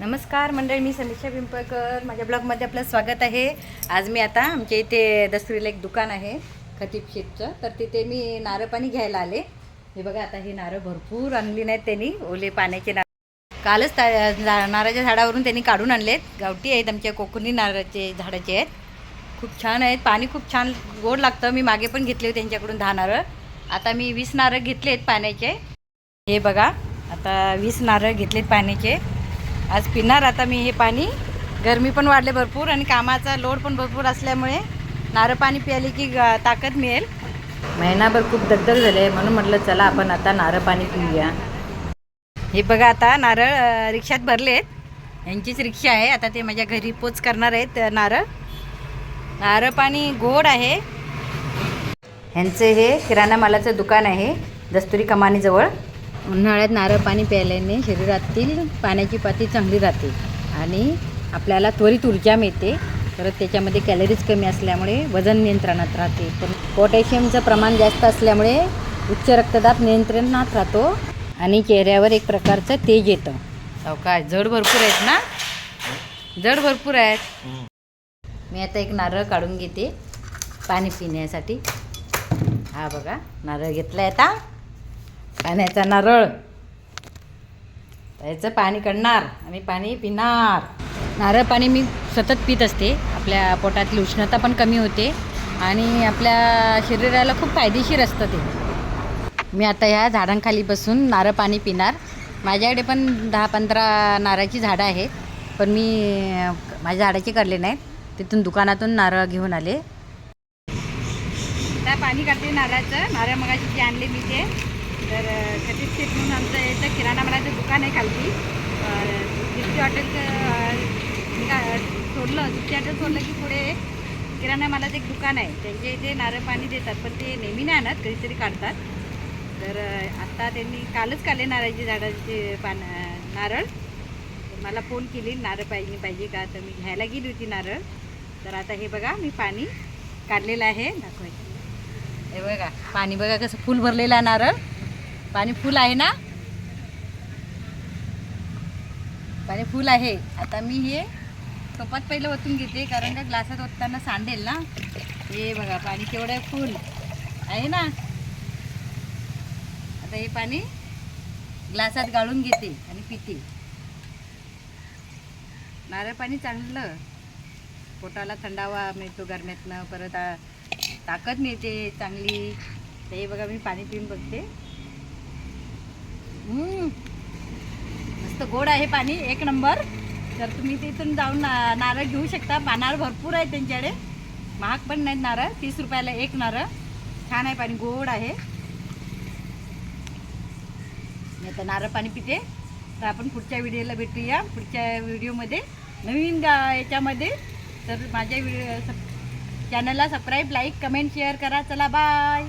नमस्कार मंडळी, मी समीक्षा पिंपळकर. माझ्या ब्लॉगमध्ये आपलं स्वागत आहे. आज मी आता आमच्या इथे दसरीला एक दुकान आहे खतीब शेठचं, तर तिथे मी नारळ पाणी घ्यायला आले. हे बघा, आता हे नारळ भरपूर आणली नाहीत त्यांनी, ओले पाण्याचे नारळ कालच नारळाच्या झाडावरून त्यांनी काढून आणलेत. गावठी आहेत, आमच्या कोकणी नारळाचे झाडाचे आहेत. खूप छान आहेत, पाणी खूप छान गोड लागतं. मी मागे पण घेतले होते त्यांच्याकडून 10 नारळ. आता मी 20 नारळ घेतलेत पाण्याचे. हे बघा, आता 20 नारळ घेतलेत पाण्याचे. आज पिणार आता मी हे पाणी. गरमी पण वाढले भरपूर आणि कामाचा लोड पण भरपूर असल्यामुळे नारळ पाणी प्यायले की ताकद मिळेल. महिनाभर खूप दगदग झाली आहे, म्हणून म्हटलं चला आपण आता नारळ पाणी पिऊया. हे बघा, आता नारळ रिक्षात भरलेत. यांचीच रिक्षा आहे. आता ते माझ्या घरी पोच करणार आहेत नारळ पाणी गोड आहे. ह्यांचे हे किराणा मालाचं दुकान आहे दस्तुरी कमानीजवळ. उन्हाळ्यात नारळ पाणी प्यायल्याने शरीरातील पाण्याची पातळी चांगली राहते आणि आपल्याला त्वरित ऊर्जा मिळते. परत त्याच्यामध्ये कॅलरीज कमी असल्यामुळे वजन नियंत्रणात राहते. पण पोटॅशियमचं प्रमाण जास्त असल्यामुळे उच्च रक्तदाब नियंत्रणात राहतो आणि चेहऱ्यावर एक प्रकारचं तेज येतं. काय जड भरपूर आहेत ना, जड भरपूर आहेत. मी आता एक नारळ काढून घेते पाणी पिण्यासाठी. हा बघा, नारळ घेतला आहे आता, पाण्याचा नारळ. त्याचं पाणी काढणार आणि पाणी पिणार. नारळ पाणी मी सतत पित असते. आपल्या पोटातली उष्णता पण कमी होते आणि आपल्या शरीराला खूप फायदेशीर असतं ते. मी आता ह्या झाडांखाली बसून नारळ पाणी पिणार. माझ्याकडे पण 10-15 नारळाची झाडं आहेत, पण मी माझ्या झाडाचे काढले नाहीत. तिथून दुकानातून नारळ घेऊन आले. आता पाणी काढते नारळाचं. नारळ मगाशी जे आणले मी ते. तर खतीब शेठ म्हणून आमचं याचं किराणा मालाचं दुकान आहे खालती. जिप्सी हॉटेलचं सोडलं, जिप्सी हॉटेल सोडलं की पुढे एक किराणा मालाचं एक दुकान आहे. त्यांच्या इथे नारळ पाणी देतात, पण ते नेहमी नाही आणत, कधीतरी काढतात. तर आत्ता त्यांनी कालच काढले नारळाची झाडाचे नारळ. मला फोन केली, नारळ पाहिजे का, तर मी घ्यायला गेली होती नारळ. तर आता हे बघा, मी पाणी काढलेलं आहे, दाखवायचं. हे बघा, पाणी बघा कसं फुल भरलेलं आहे. नारळ पाणी फुल आहे ना, पाणी फुल आहे. आता मी हे टोपात पहिलं ओतून घेते, कारण का ग्लासात ओतताना सांडेल ना. हे बघा, पाणी केवढं फुल आहे ना. आता हे पाणी ग्लासात गाळून घेते आणि पिते. नारळ पाणी चांगलं, पोटाला थंडावा मिळतो गरम्यातनं, परत ताकद मिळते चांगली. तर हे बघा, मी पाणी पिऊन बघते. मस्त गोड आहे पाणी, एक नंबर. तर तुम्ही तिथून जाऊन नारळ घेऊ शकता. नारळ भरपूर आहे त्यांच्याकडे, महाग पण नाहीत नारळ. 30 रुपयाला एक नारळ. छान आहे पाणी, गोड आहे. मी आता नारळ पाणी पिते. तर आपण पुढच्या व्हिडिओला भेटूया, पुढच्या व्हिडिओमध्ये नवीन याच्यामध्ये. तर माझ्या चॅनलला सबस्क्राईब, लाईक, कमेंट, शेअर करा. चला, बाय.